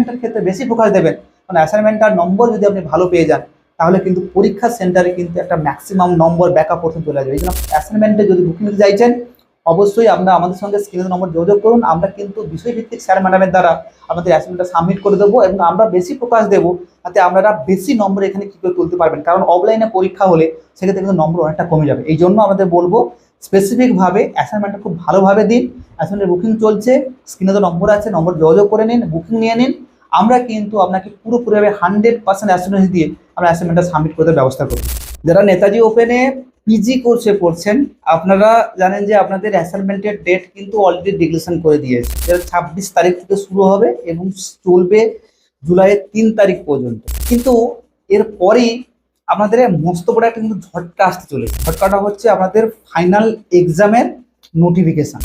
অ্যাসাইনমেন্টের ক্ষেত্রে বেশি ফোকাস দেবেন, কারণ অ্যাসাইনমেন্টটার নম্বর যদি আপনি ভালো পেয়ে যান তাহলে কিন্তু পরীক্ষা সেন্টারে কিন্তু একটা ম্যাক্সিমাম নম্বর ব্যাকআপ পোর্শন চলে যাবে। এই জন্য অ্যাসাইনমেন্টে যদি বুকিং নিতে চাইছেন অবশ্যই আপনারা আমাদের সঙ্গে স্ক্রিনের নম্বর যোগাযোগ করুন। আমরা কিন্তু বিষয়ভিত্তিক স্যার ম্যাডামের দ্বারা আমাদের অ্যাসাইনমেন্টটা সাবমিট করে দেবো এবং আমরা বেশি ফোকাস দেবো যাতে আপনারা বেশি নম্বর এখানে কী করে তুলতে পারবেন, কারণ অফলাইনে পরীক্ষা হলে সেক্ষেত্রে কিন্তু নম্বর অনেকটা কমে যাবে। এই জন্য আমাদের বলবো স্পেসিফিকভাবে অ্যাসাইনমেন্টটা খুব ভালোভাবে দিন। অ্যাসাইনমেন্টের বুকিং চলছে, স্ক্রিনে তো নম্বর আছে, নম্বর যোগাযোগ করে নিন, বুকিং নিয়ে নিন। আমরা কিন্তু আপনাকে পুরোপুরিভাবে 100% অ্যাসুরেন্স দিয়ে আমরা অ্যাসাইনমেন্টটা সাবমিট করতে ব্যবস্থা করব। যারা নেতাজি ওপেনে পিজি কোর্সে পড়ছেন আপনারা জানেন যে আপনাদের অ্যাসাইনমেন্টের ডেট কিন্তু অলরেডি ডিক্লেরেশন করে দিয়েছে, যেটা 26 তারিখ থেকে শুরু হবে এবং চলবে জুলাইয়ের 3 তারিখ পর্যন্ত। কিন্তু এরপরেই আমাদের মস্ত বড় একটা কিন্তু ঝটকা আসতে চলেছে। ঝটকাটা হচ্ছে আমাদের ফাইনাল এক্সামের নোটিফিকেশন।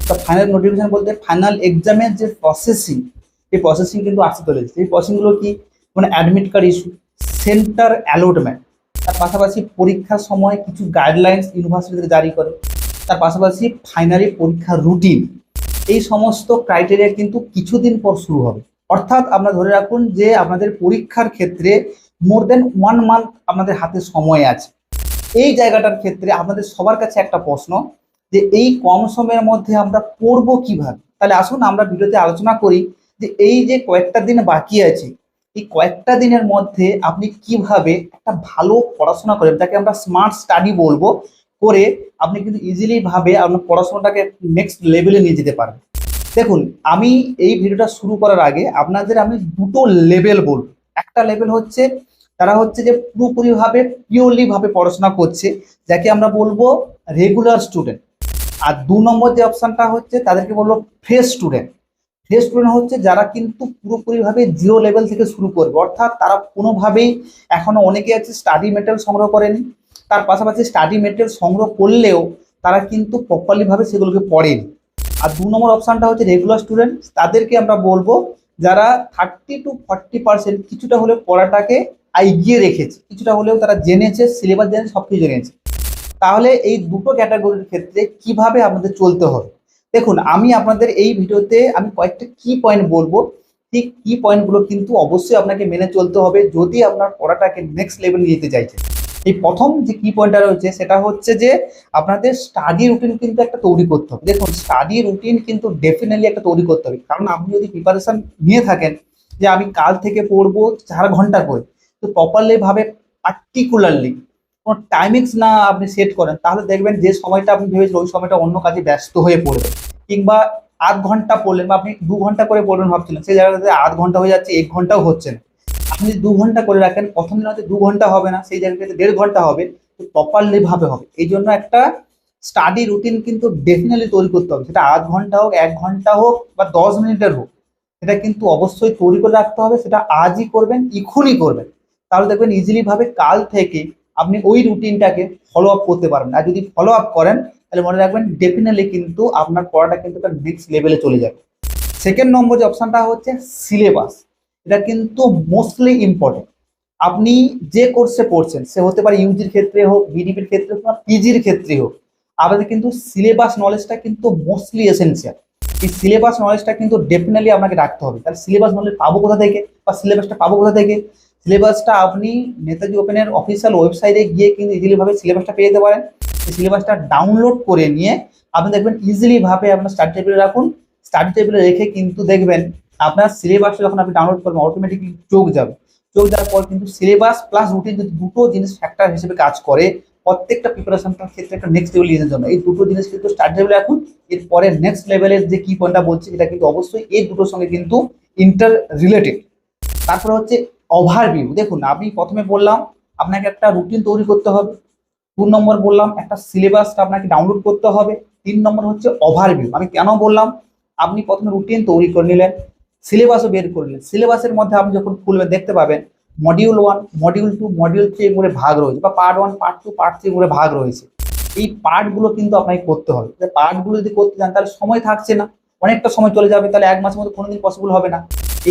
তো ফাইনাল নোটিফিকেশন বলতে ফাইনাল এক্সামের যে প্রসেসিং, এই প্রসেসিং কিন্তু আসতে চলেছে। এই প্রসেসিংগুলো কি, মানে admit card issue, centre allotment, তার পাশাপাশি পরীক্ষার সময় কিছু গাইডলাইন্স ইউনিভার্সিটি থেকে জারি করে, তার পাশাপাশি ফাইনালি পরীক্ষার রুটিন, এই সমস্ত ক্রাইটেরিয়া কিন্তু কিছুদিন পর শুরু হবে। অর্থাৎ আপনারা ধরে রাখুন যে আপনাদের পরীক্ষার ক্ষেত্রে মোর দেন 1 মান্থ আপনাদের হাতে সময় আছে। এই জায়গাটার ক্ষেত্রে আপনাদের সবার কাছে একটা প্রশ্ন যে এই কম সময়ের মধ্যে আমরা পড়বো কিভাবে। তাহলে আসুন আমরা ভিডিওতে আলোচনা করি যে এই যে কয়েকটা দিন বাকি আছে, এই কয়েকটা দিনের মধ্যে আপনি কিভাবে একটা ভালো পড়াশোনা করেন, যাকে আমরা স্মার্ট স্টাডি বলবো, করে আপনি কিন্তু ইজিলি ভাবে আপনার পড়াশোনাটাকে নেক্সট লেভেলে নিয়ে যেতে পারেন। দেখুন, আমি এই ভিডিওটা শুরু করার আগে আপনাদের আমি দুটো লেভেল বলবো। একটা লেভেল হচ্ছে তারা হচ্ছে যে পুরোপুরিভাবে পিওরলি ভাবে পড়াশোনা করছে, যাকে আমরা বলবো রেগুলার স্টুডেন্ট। আর 2 নম্বর যে অপশনটা হচ্ছে তাদেরকে বলবো ফ্রেশ স্টুডেন্ট। ফ্রেশ স্টুডেন্ট হচ্ছে যারা কিন্তু পুরোপুরিভাবে জিরো লেভেল থেকে শুরু করবে, অর্থাৎ তারা কোনোভাবেই এখনো অনেকে আছে স্টাডি মেটেরিয়াল সংগ্রহ করেনি, তার পাশাপাশি স্টাডি মেটেরিয়াল সংগ্রহ করলেও তারা কিন্তু প্রপারলিভাবে সেগুলোকে পড়েনি। আর 2 নম্বর অপশনটা হচ্ছে রেগুলার স্টুডেন্ট। তাদেরকে আমরা বলবো যারা 30 to 40% কিছুটা হলেও পড়াটাকে এগিয়ে রেখেছে, কিছুটা হলেও তারা জেনেছে, সিলেবাস জেনেছে, সব কিছু জেনেছে। তাহলে এই দুটো ক্যাটাগরির ক্ষেত্রে কিভাবে আমাদের চলতে হবে, দেখুন আমি আপনাদের এই ভিডিওতে আমি কয়েকটা কি পয়েন্ট বলবো। ঠিক কি পয়েন্টগুলো কিন্তু অবশ্যই আপনাকে মেনে চলতে হবে যদি আপনার পড়াটাকে নেক্সট লেভেল নিয়ে যেতে চাইছেন। এই প্রথম যে কি পয়েন্টটা রয়েছে সেটা হচ্ছে যে আপনাদের স্টাডি রুটিন কিন্তু একটা তৈরি করতে হবে। দেখুন, স্টাডি রুটিন কিন্তু ডেফিনেটলি একটা তৈরি করতে হবে, কারণ আপনি যদি প্রিপারেশন নিয়ে থাকেন যে আমি কাল থেকে পড়বো 4 ঘন্টা করে, তো প্রপারলি ভাবে পার্টিকুলারলি কোনো টাইমিংস না আপনি সেট করেন, তাহলে দেখবেন যে সময়টা আপনি ভেবেছেন ওই সময়টা অন্য কাজে ব্যস্ত হয়ে পড়বে। কিংবা 8 ঘন্টা পড়লেন বা আপনি 2 ঘন্টা করে পড়বেন ভাবছিলেন, সেই জায়গাটাতে 8 ঘন্টা হয়ে যাচ্ছে, 1 ঘন্টাও হচ্ছে না। আপনি 2 ঘন্টা করে রাখেন, প্রথম দিন হয়তো 2 ঘন্টা হবে না, সেই জায়গাটাতে 1.5 ঘন্টা হবে, তো প্রপারলি ভাবে হবে। এই জন্য একটা স্টাডি রুটিন কিন্তু ডেফিনেটলি তৈরি করতে হবে, সেটা 8 ঘন্টা হোক, 1 ঘন্টা হোক বা 10 মিনিটের হোক, সেটা কিন্তু অবশ্যই তৈরি করে রাখতে হবে। সেটা আজই করবেন, এখনই করবেন, তাহলে দেখবেন ইজিলি ভাবে কাল থেকে আপনি ওই রুটিনটাকে ফলো আপ করতে পারবেন। আর যদি ফলো আপ করেন তাহলে মনে রাখবেন ডেফিনেটলি কিন্তু আপনার পড়াটা কিন্তু একটা নেক্সট লেভেলে চলে যাবে। সেকেন্ড নম্বর যে অপশনটা হচ্ছে সিলেবাস, এটা কিন্তু মোস্টলি ইম্পর্টেন্ট। আপনি যে কোর্সে পড়ছেন, সে হতে পারে ইউজির ক্ষেত্রে হোক, বিডিপির ক্ষেত্রে হোক, বা পিজির ক্ষেত্রে হোক, আপনাদের কিন্তু সিলেবাস নলেজটা কিন্তু মোস্টলি এসেন্সিয়াল। এই সিলেবাস নলেজটা কিন্তু ডেফিনেটলি আপনাকে রাখতে হবে। তাহলে সিলেবাস নলেজ পাবো কোথা থেকে, বা সিলেবাসটা পাবো কোথা থেকে? সিলেবাসটা আপনি নেতাজি ওপেনের অফিসিয়াল ওয়েবসাইটে গিয়ে কিন্তু ইজিলি ভাবে সিলেবাসটা পেয়ে যেতে পারেন। এই সিলেবাসটা ডাউনলোড করে নিয়ে আপনি দেখবেন ইজিলি ভাবে আপনার স্টাডি টেবিলে রাখুন। স্টাডি টেবিলে রেখে কিন্তু দেখবেন আপনার সিলেবাসটা যখন আপনি ডাউনলোড করবেন অটোমেটিকলি চোখ যাবে। চোখ যাওয়ার পর কিন্তু সিলেবাস প্লাস রুটিন যদি দুটো জিনিস ফ্যাক্টর হিসেবে কাজ করে প্রত্যেকটা প্রিপারেশনটার ক্ষেত্রে একটা নেক্সট লেভেল নিয়ে জন্য, এই দুটো জিনিস কিন্তু স্টাডি টেবিলে রাখুন। এরপরে নেক্সট লেভেলের যে কি পয়েন্টটা বলছি এটা কিন্তু অবশ্যই এই দুটোর সঙ্গে কিন্তু ইন্টার রিলেটেড। তারপরে হচ্ছে ওভারভিউ। দেখুন, আমি প্রথমে বললাম আপনাকে একটা রুটিন তৈরি করতে হবে, 2 নম্বর বললাম একটা সিলেবাসটা আপনাকে ডাউনলোড করতে হবে, 3 নম্বর হচ্ছে ওভারভিউ। আমি কেন বললাম, আপনি প্রথমে রুটিন তৈরি করে নিলেন, সিলেবাসও বের করে নিলেন, সিলেবাসের মধ্যে আপনি যখন খুলবেন দেখতে পাবেন মডিউল 1, মডিউল 2, মডিউল 3 করে ভাগ রয়েছে, বা পার্ট 1, পার্ট 2, পার্ট 3 করে ভাগ রয়েছে। এই পার্টগুলো কিন্তু আপনাকে করতে হবে। পার্টগুলো যদি করতে যান তাহলে সময় থাকছে না, অনেকটা সময় চলে যাবে, তাহলে 1 মাসের মধ্যে কোনোদিন পসিবল হবে না।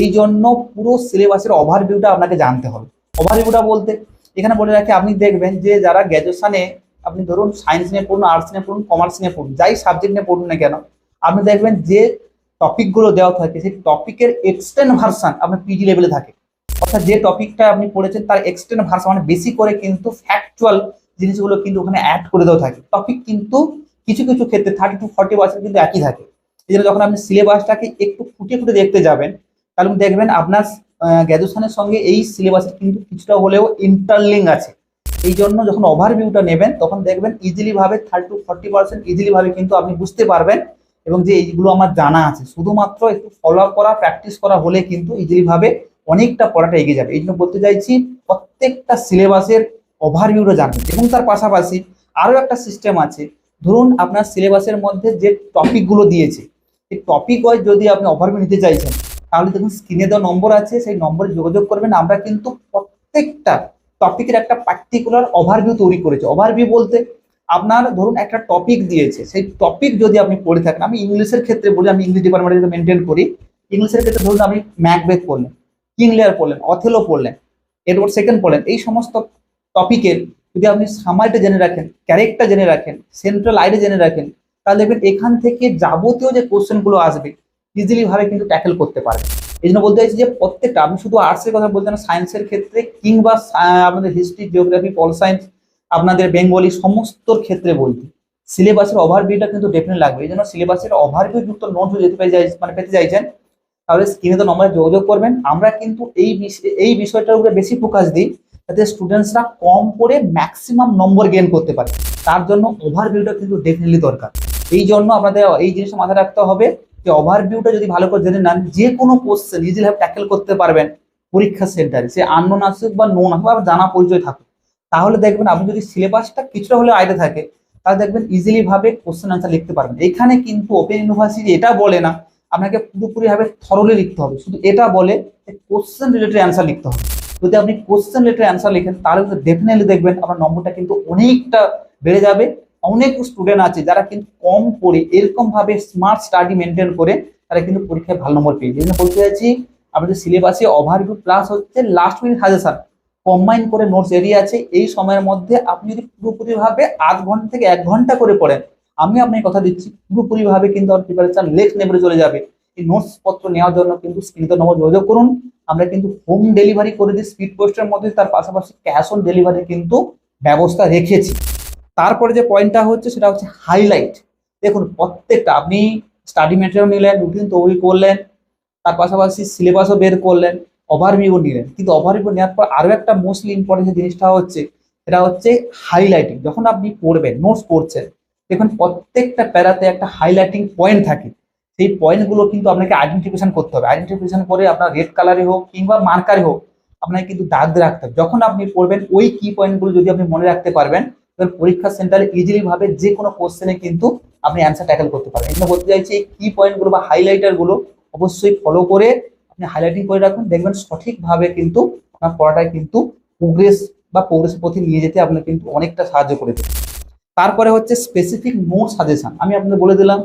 এই জন্য পুরো সিলেবাসের ওভারভিউটা আপনাকে জানতে হবে। ওভারভিউটা বলতে এখানে বলে রাখি, আপনি দেখবেন যে যারা গ্র্যাজুয়েশনে, আপনি ধরুন সায়েন্স নিয়ে পড়ুন, আর্টস নিয়ে পড়ুন, কমার্স নিয়ে পড়ুন, যাই সাবজেক্ট নিয়ে পড়ুন না কেন, আপনি দেখবেন যে টপিকগুলো দেওয়া থাকে সেই টপিকের এক্সটেন্ড ভার্সান আপনার পিজি লেভেলে থাকে। অর্থাৎ যে টপিকটা আপনি পড়েছেন তার এক্সটেন্ড ভার্সান মানে বেশি করে কিন্তু ফ্যাকচুয়াল জিনিসগুলো কিন্তু ওখানে অ্যাড করে দেওয়া থাকে। টপিক কিন্তু কিছু কিছু ক্ষেত্রে 30 to 40% কিন্তু একই থাকে। এই জন্য যখন আপনি সিলেবাসটাকে একটু খুঁটিয়ে খুঁটিয়ে দেখতে যাবেন তাহলে দেখবেন আপনার গ্র্যাজুয়েশনের সঙ্গে এই সিলেবাসের কিন্তু কিছুটা হলেও ইন্টারলিঙ্ক আছে। এই জন্য যখন ওভারভিউটা নেবেন তখন দেখবেন ইজিলি ভাবে 30 to 40% ইজিলি ভাবে কিন্তু আপনি বুঝতে পারবেন এবং যে এইগুলো আমার জানা আছে, শুধুমাত্র একটু ফলো আপ করা প্র্যাকটিস করা হলে কিন্তু ইজিলি ভাবে অনেকটা পড়াটা এগিয়ে যাবে। এই জন্য বলতে চাইছি প্রত্যেকটা সিলেবাসের ওভারভিউটা জানবেন। এবং তার পাশাপাশি আরো একটা সিস্টেম আছে, ধরুন আপনার সিলেবাসের মধ্যে যে টপিকগুলো দিয়েছে এই টপিক ওয়াইজ যদি আপনি ওভারভিউ নিতে চাইছেন তাহলে দেখুন স্ক্রিনে দেওয়া নম্বর আছে, সেই নম্বরে যোগাযোগ করবেন। আমরা কিন্তু প্রত্যেকটা টপিকের একটা পার্টিকুলার ওভারভিউ তৈরি করেছি। ওভারভিউ বলতে আপনার ধরুন একটা টপিক দিয়েছে, সেই টপিক যদি আপনি পড়ে থাকেন, আমি ইংলিশের ক্ষেত্রে বলি, আমি ইংলিশ ডিপার্টমেন্টে যদি মেনটেন করি, ইংলিশের ক্ষেত্রে ধরুন আপনি ম্যাকবেথ পড়লেন, কিং লিয়ার পড়লেন, অথেলো পড়লেন, এডওয়ার্ড সেকেন্ড পড়লেন, এই সমস্ত টপিকের যদি আপনি সামারিটা জেনে রাখেন, ক্যারেক্টার জেনে রাখেন, সেন্ট্রাল আইডিয়া জেনে রাখেন, তাহলে দেখবেন এখান থেকে যাবতীয় যে কোশ্চেনগুলো আসবে ইজিলি ভাবে কিন্তু ট্যাকেল করতে পারবেন। এই জন্য বলতে চাইছি যে প্রত্যেকটা, আমি শুধু আর্টসের কথা বলতে না, সায়েন্সের ক্ষেত্রে কিংবা আপনাদের হিস্ট্রি, জিওগ্রাফি, পল সায়েন্স, আপনাদের বেঙ্গলি সমস্তর ক্ষেত্রে বলতে সিলেবাসের ওভারভিউটা কিন্তু ডেফিনেটলি লাগবে। এই জন্য সিলেবাসের ওভারভিউ যুক্ত নোট যদি পেতে চাইছেন তাহলে স্ক্রিনে তো নম্বরে যোগাযোগ করবেন। আমরা কিন্তু এই বিষয়টার উপরে বেশি ফোকাস দিই যাতে স্টুডেন্টসরা কম করে ম্যাক্সিমাম নম্বর গেইন করতে পারে। তার জন্য ওভারভিউটা কিন্তু ডেফিনেটলি দরকার। এই জন্য আমাদের এই জিনিসটা মাথায় রাখতে হবে যে ওভারভিউটা যদি ভালো করে জেনে নেন, যে কোনো কোশ্চেন ইজিলি ট্যাকেল করতে পারবেন পরীক্ষা সেন্টারে, সে আননোন আসুক বা নোন আসুক বা জানা পরিচয় থাকুক। তাহলে দেখবেন আপনি যদি সিলেবাসটা কিছুটা হলে আইডিয়া থাকে তাহলে দেখবেন ইজিলি ভাবে কোশ্চেন আনসার লিখতে পারবেন। এখানে কিন্তু ওপেন ইউনিভার্সিটি এটা বলে না আপনাকে পুরোপুরি ভাবে থরলি লিখতে হবে, শুধু এটা বলে যে কোশ্চেন রিলেটেড অ্যান্সার লিখতে হবে। যদি আপনি কোশ্চেন রিলেটেড অ্যান্সার লিখেন তাহলে কিন্তু ডেফিনেটলি দেখবেন আপনার নম্বরটা কিন্তু অনেকটা বেড়ে যাবে। অনেক স্টুডেন্ট আছে যারা কিন্তু কম পড়ে এরকম ভাবে স্মার্ট স্টাডি মেনটেন করে তারা কিন্তু পরীক্ষায় ভালো নম্বর পেয়ে যায়। বলতে চাইছি আমাদের সিলেবাসে ওভারভিউ প্লাস হচ্ছে লাস্ট মিনিট সাজেশন কম্বাইন করে নোটস এরিয়া আছে। এই সময়ের মধ্যে আপনি যদি পুরোপুরি ভাবে 8 ঘন্টা থেকে 1 ঘন্টা করে পড়েন, আমি আপনাকে কথা দিচ্ছি পুরোপুরি ভাবে কিন্তু আমার প্রিপারেশন নেক্সট লেভেলে চলে যাবে। এই নোটস পত্র নেওয়ার জন্য কিন্তু স্ক্রিনে নম্বর যোগাযোগ করুন। আমরা কিন্তু হোম ডেলিভারি করে দিই স্পিড পোস্টের মধ্যে, তার পাশাপাশি ক্যাশ অন ডেলিভারি কিন্তু ব্যবস্থা রেখেছি। তারপরে যে পয়েন্টটা হচ্ছে সেটা হচ্ছে হাইলাইট। দেখুন প্রত্যেকটা আপনি স্টাডি ম্যাটেরিয়াল নিলেন, রুটিন তৈরি করলেন, তার পাশাপাশি সিলেবাসও বের করলেন, ওভারভিউ নিলেন, কিন্তু ওভারভিউ নেওয়ার পর আরো একটা মোস্টলি ইম্পর্টেন্ট যে জিনিসটা হচ্ছে সেটা হচ্ছে হাইলাইটিং। যখন আপনি পড়বেন, নোটস পড়ছেন, দেখুন প্রত্যেকটা প্যারাতে একটা হাইলাইটিং পয়েন্ট থাকে। সেই পয়েন্টগুলো কিন্তু আপনাকে আইডেন্টিফিকেশন করতে হবে। আইডেন্টিফিকেশন করে আপনার রেড কালারে হোক কিংবা মার্কারে হোক আপনাকে কিন্তু দাগ দিয়ে রাখতে হবে। যখন আপনি পড়বেন ওই কি পয়েন্টগুলো যদি আপনি মনে রাখতে পারবেন তাহলে পরীক্ষা সেন্টারে ইজিলি ভাবে যে কোনো কোশ্চেনে কিন্তু আপনি অ্যান্সার ট্যাকেল করতে পারবেন। এগুলো বলতে চাইছি এই কি পয়েন্টগুলো বা হাইলাইটার গুলো অবশ্যই ফলো করে আপনি হাইলাইটিং করে রাখুন, দেখবেন সঠিকভাবে কিন্তু আপনার পড়াটায় কিন্তু প্রোগ্রেসের পথে নিয়ে যেতে আপনার কিন্তু অনেকটা সাহায্য করে দেবে। তারপরে হচ্ছে স্পেসিফিক নোট সাজেশন। আমি আপনাদের বলে দিলাম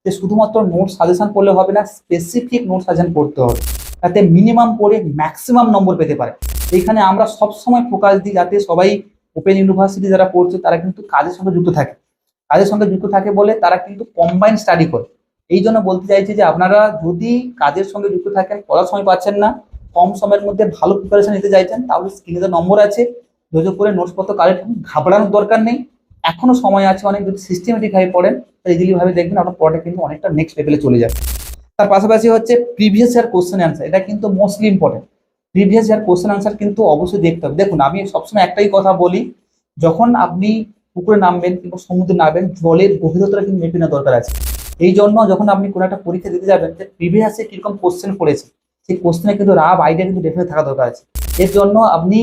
যে শুধুমাত্র নোট সাজেশন পড়লে হবে না, স্পেসিফিক নোট সাজেশন পড়তে হবে যাতে মিনিমাম পড়ে ম্যাক্সিমাম নম্বর পেতে পারে। এইখানে আমরা সবসময় ফোকাস দিই যাতে সবাই ওপেন ইউনিভার্সিটি যারা পড়ছে তারা কিন্তু কাজের সঙ্গে যুক্ত থাকে। কাজের সঙ্গে যুক্ত থাকে বলে তারা কিন্তু কম্বাইন স্টাডি করে। এই জন্য বলতে চাইছি যে আপনারা যদি কাজের সঙ্গে যুক্ত থাকেন, পড়ার সময় পাচ্ছেন না, কম সময়ের মধ্যে ভালো প্রিপারেশন নিতে চাইছেন, তাহলে স্ক্রিনে যে নম্বর আছে যোগাযোগ করে নোটসপত্র কালেক্ট করুন। ঘাবড়ানোর দরকার নেই, এখনো সময় আছে অনেক। যদি সিস্টেমেটিক ভাবে পড়েন তাহলে ইজিলি ভাবে দেখবেন আপনার পড়াটা কিন্তু অনেকটা নেক্সট লেভেলে চলে যাবে। তার পাশাপাশি হচ্ছে প্রিভিয়াস ইয়ার কোশ্চেন অ্যান্সার, এটা কিন্তু mostly important. Previous year question answer কিন্তু অবশ্যই দেখতে হবে। দেখুন আমি সবসময় একটাই কথা বলি, যখন আপনি পুকুরে নামবেন কিংবা সমুদ্রে নামবেন জলের গভীরতাটা কিন্তু মেপে নেওয়া দরকার আছে। এই জন্য যখন আপনি কোনো একটা পরীক্ষা দিতে যাবেন যে প্রিভিয়াসে কিরকম কোশ্চেন পড়েছে সেই কোশ্চেনে কিন্তু রাফ আইডিয়া কিন্তু ডেফিনেটলি থাকা দরকার আছে। এর জন্য আপনি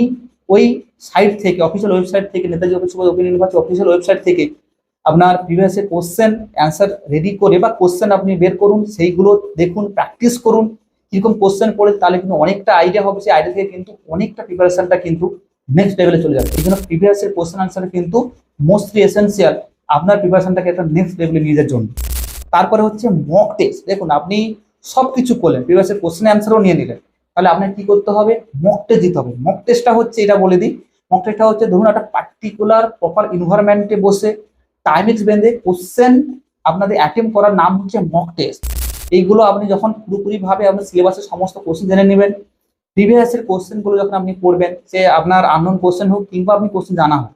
ওই সাইট থেকে, অফিসিয়াল ওয়েবসাইট থেকে, Netaji open university official website থেকে আপনার প্রিভিয়াসে কোশ্চেন অ্যান্সার রেডি করে বা কোশ্চেন আপনি বের করুন, সেইগুলো দেখুন, প্র্যাকটিস করুন কিরকম কোশ্চেন পড়ে, তাহলে কিন্তু অনেকটা আইডিয়া হবে। সেই আইডিয়া থেকে কিন্তু অনেকটা প্রিপারেশনটা কিন্তু নেক্সট লেভেলে চলে যাবে। এই জন্য প্রিভিয়াসের কোশ্চেন আনসার কিন্তু মোস্টলি এসেন্সিয়াল আপনার প্রিপারেশনটাকে একটা নেক্সট লেভেলে নিয়ে যাওয়ার জন্য। তারপরে হচ্ছে মক টেস্ট। দেখুন আপনি সবকিছু করলেন, প্রিভিয়াসের কোশ্চেন অ্যান্সারও নিয়ে নিলেন, তাহলে আপনার কি করতে হবে, মক টেস্ট দিতে হবে। মক টেস্টটা হচ্ছে, এটা বলে দিই, মক টেস্টটা হচ্ছে ধরুন একটা পার্টিকুলার প্রপার ইনভায়রনমেন্টে বসে টাইমিংস বেঁধে কোশ্চেন আপনাদের অ্যাটেম্প করার নাম হচ্ছে মক টেস্ট। এইগুলো আপনি যখন পুরোপুরি ভাবে আপনি সিলেবাসের সমস্ত কোশ্চেন জেনে নেবেন, প্রিভিয়াসের কোশ্চেন গুলো যখন আপনি পড়বেন, সে আপনার আননোন কোশ্চেন হোক কিংবা আপনি কোশ্চেন জানা হোক,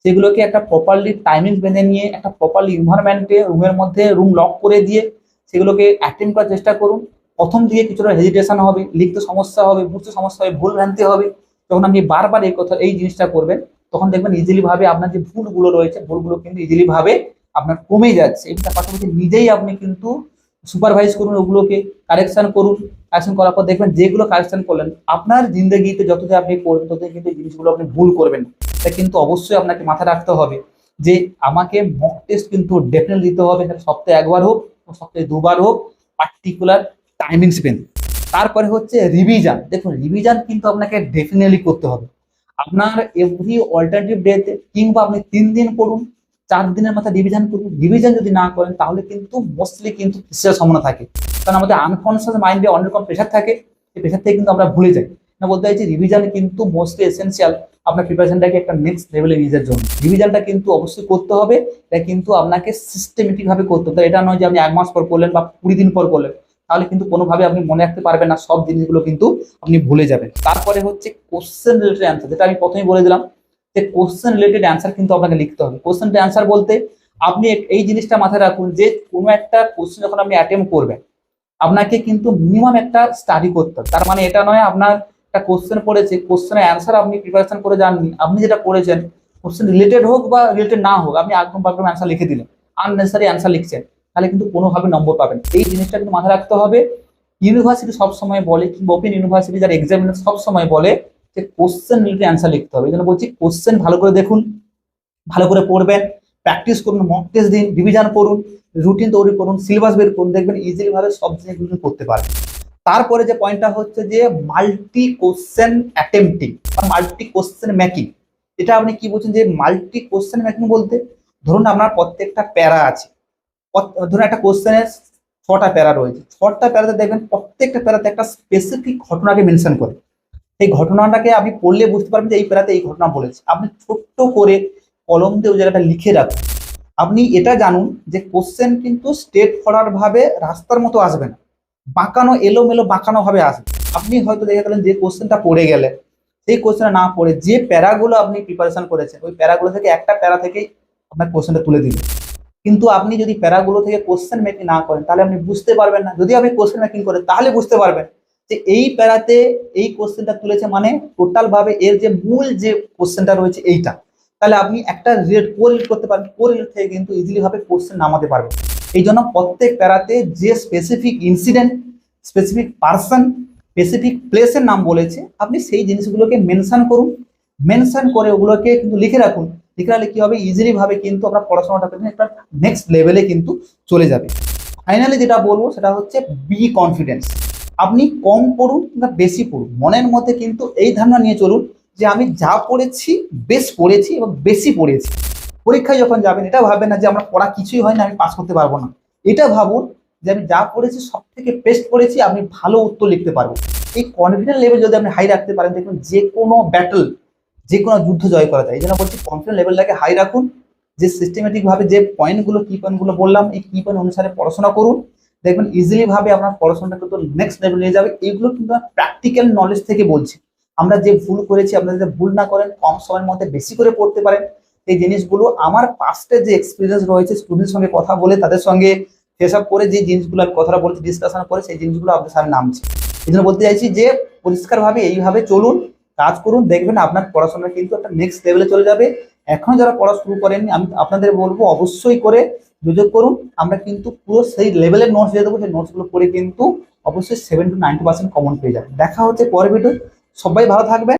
সেগুলোকে একটা প্রপারলি টাইমিং বেঁধে নিয়ে একটা প্রপারলি ইনভারনমেন্টে রুমের মধ্যে রুম লক করে দিয়ে সেগুলোকে অ্যাটেন্ড করার চেষ্টা করুন। প্রথম দিকে কিছুটা হেজিটেশন হবে, লিখতে সমস্যা হবে, বুঝতে সমস্যা হবে, ভুল ভ্রান্তি হবে। যখন আপনি বারবার এই জিনিসটা করবেন, তখন দেখবেন ইজিলি ভাবে আপনার যে ভুলগুলো রয়েছে, ভুলগুলো কিন্তু ইজিলি ভাবে আপনার কমে যাচ্ছে। এটা পাশাপাশি নিজেই আপনি কিন্তু সুপারভাইজ করুন, ওগুলোকে কারেকশন করুন। কারেকশন করার পর দেখবেন যেগুলো কারেকশন করলেন, আপনার জিন্দগিতে যতদিন আপনি করবেন ততদিন কিন্তু এই জিনিসগুলো আপনি ভুল করবেন। এটা কিন্তু অবশ্যই আপনাকে মাথায় রাখতে হবে যে আমাকে মক টেস্ট কিন্তু ডেফিনেটলি দিতে হবে, সপ্তাহে একবার হোক, সপ্তাহে দুবার হোক, পার্টিকুলার টাইমিং স্পেন। তারপরে হচ্ছে রিভিশন। দেখুন, রিভিশন কিন্তু আপনাকে ডেফিনেটলি করতে হবে। আপনার এভরি অল্টারনেটিভ ডেতে কিংবা আপনি 3 দিন করুন, 4 দিনের মাথায় রিভিশন করুন। রিভিশন যদি না করেন তাহলে কিন্তু মোস্টলি কিন্তু প্রেশার সম্ভাবনা থাকে, কারণ আমাদের আনকনসিয়াস মাইন্ডে অনেক রকম প্রেশার থাকে, সেই প্রেশার থেকে কিন্তু আমরা ভুলে যাই না। বলতে চাইছি রিভিশন কিন্তু মোস্টলি এসেন্সিয়াল আপনার প্রিপারেশনটাকে একটা নেক্সট লেভেলে নিয়ে যাওয়ার জন্য। রিভিশনটা কিন্তু অবশ্যই করতে হবে, এটা কিন্তু আপনাকে সিস্টেমেটিক ভাবে করতে হবে। এটা নয় যে আপনি 1 মাস পর করলেন বা 20 দিন পর করলেন, তাহলে কিন্তু কোনোভাবে আপনি মনে রাখতে পারবেন না, সব জিনিসগুলো কিন্তু আপনি ভুলে যাবেন। তারপরে হচ্ছে কোশ্চেন রিলেটেড অ্যান্সার, যেটা আমি প্রথমেই বলে দিলাম যে কোশ্চেন রিলেটেড অ্যান্সার কিন্তু আপনাকে লিখতে হবে। কোশ্চেন অ্যান্সার বলতে আপনি এই জিনিসটা মাথায় রাখুন যে কোনো একটা কোশ্চেন যখন আপনি অ্যাটেম্প করবেন, আপনাকে কিন্তু মিনিমাম একটা স্টাডি করতে হবে। তার মানে এটা নয় আপনার একটা কোশ্চেন পড়েছে, কোশ্চেনের অ্যান্সার আপনি প্রিপারেশন করে যাননি, আপনি যেটা পড়েছেন কোশ্চেন রিলেটেড হোক বা রিলেটেড না হোক, আপনি একদম পাকদম অ্যান্সার লিখে দিলেন, আননেসারি অ্যান্সার লিখছেন, তাহলে কিন্তু কোনোভাবে নম্বর পাবেন। এই জিনিসটা কিন্তু মাথায় রাখতে হবে। ইউনিভার্সিটি সবসময় বলে, কিংবা ওপেন ইউনিভার্সিটি যারা এক্সামিনার সবসময় বলে যে কোশ্চেন রিলেটেড অ্যান্সার লিখতে হবে। এই জন্য বলছি কোশ্চেন ভালো করে দেখুন, ভালো করে পড়বেন, প্র্যাকটিস করুন, মক টেস্ট দিন, রিভিশন করুন, রুটিন তৈরি করুন, সিলেবাস বের করুন, দেখবেন ইজিলি ভাবে সব জিনিসগুলো করতে পারবেন। তারপরে যে পয়েন্টটা হচ্ছে যে মাল্টি কোশ্চেন অ্যাটেম্পটিং বা মাল্টি কোশ্চেন মেকিং। এটা আপনি কি বলছেন যে মাল্টি কোশ্চেন মেকিং বলতে, ধরুন আপনার প্রত্যেকটা প্যারা আছে, ধরুন একটা কোশ্চেনের 6টা প্যারা রয়েছে, 6টা প্যারাতে দেখবেন প্রত্যেকটা প্যারাতে একটা স্পেসিফিক ঘটনাকে মেনশন করে। এই ঘটনাটাকে আপনি পড়লে বুঝতে পারবেন যে এই প্যারাতে এই ঘটনা বলেছে। আপনি ছোট্ট করে কলম দিয়ে ওই জায়গাটা লিখে রাখুন। আপনি এটা জানুন যে কোশ্চেন কিন্তু স্ট্রেট ফরওয়ার্ড ভাবে রাস্তার মতো আসবে না, বাঁকানো এলোমেলো বাঁকানো ভাবে আসবে। আপনি হয়তো দেখে গেলেন যে কোশ্চেনটা পড়ে গেলেন, সেই কোশ্চেনটা না পড়ে যে প্যারাগুলো আপনি প্রিপারেশন করেছেন ওই প্যারাগুলো থেকে একটা প্যারা থেকেই আপনার কোশ্চেনটা তুলে দিলেন। কিন্তু আপনি যদি প্যারাগুলো থেকে কোশ্চেন মেকিং না করেন তাহলে আপনি বুঝতে পারবেন না। যদি আপনি কোশ্চেন মেকিং করেন তাহলে বুঝতে পারবেন যে এই প্যারাতে এই কোশ্চেনটা তুলেছে, মানে টোটাল ভাবে এর যে মূল যে কোশ্চেনটা রয়েছে এইটা, তাহলে আপনি একটা রিলেট কোরিলেট করতে পারেন, কোরিলেট থেকে কিন্তু ইজিলি ভাবে কোশ্চেন নামাতে পারবেন। এই জন্য প্রত্যেক প্যারাতে যে specific incident, specific person, specific প্লেসের নাম বলেছে, আপনি সেই জিনিসগুলোকে মেনশন করুন, মেনশন করে ওগুলোকে কিন্তু লিখে রাখুন। লিখে রাখলে কি হবে, ইজিলি ভাবে কিন্তু আপনার পড়াশোনাটা একটা নেক্সট লেভেলে কিন্তু চলে যাবে। ফাইনালি যেটা বলবো সেটা হচ্ছে বি কনফিডেন্স। আপনি কম পড়ুন বা বেশি পড়ুন, মনের মধ্যে কিন্তু এই ধারণা নিয়ে চলুন যে আমি যা পড়েছি বেশ পড়েছি এবং বেশি পড়েছি। পরীক্ষায় যখন যাবেন এটা ভাববেন না যে আমার পড়া কিছুই হয় না, আমি পাস করতে পারবো না। এটা ভাবুন যে আমি যা পড়েছি সব থেকে বেস্ট পড়েছি, আমি ভালো উত্তর লিখতে পারবো। এই কনফিডেন্স লেভেল যদি আপনি হাই রাখতে পারেন, দেখবেন যে কোনো ব্যাটল, যে কোনো যুদ্ধ জয় করা যায়। এই জন্য বলছি কনফিডেন্স লেভেলটাকে হাই রাখুন, যে সিস্টেমেটিক ভাবে যে পয়েন্টগুলো কি পয়েন্টগুলো বললাম এই কি পয়েন্ট অনুসারে পড়াশোনা করুন, দেখবেন ইজিলি ভাবে আপনার পড়াশোনাটা কিন্তু নেক্সট লেভেল নিয়ে যাবে। এগুলো কিন্তু প্র্যাকটিক্যাল নলেজ থেকে বলছি। আমরা যে ভুল করেছি, আপনারা যদি ভুল না করেন, কম সময়ের মধ্যে বেশি করে পড়তে পারেন, এই জিনিসগুলো আমার পাস্টে যে এক্সপিরিয়েন্স রয়েছে, স্টুডেন্টের সঙ্গে কথা বলে তাদের সঙ্গে ফেসআপ করে যে জিনিসগুলো আমি কথাটা বলছি, ডিসকাশন করে সেই জিনিসগুলো আপনার সামনে নামছে। এই জন্য বলতে চাইছি যে পরিষ্কারভাবে এইভাবে চলুন, কাজ করুন, দেখবেন আপনার পড়াশোনা কিন্তু একটা নেক্সট লেভেলে চলে যাবে। এখন যারা পড়া শুরু করেননি আমি আপনাদের বলবো অবশ্যই করে যোগাযোগ করুন। আমরা কিন্তু পুরো সেই লেভেলের নোটস দিয়ে দেবো, সেই নোটসগুলো পড়ে কিন্তু অবশ্যই 70 to 90% কমন পেয়ে যাবেন। দেখা হচ্ছে পরের ভিডিও, সবাই ভালো থাকবেন।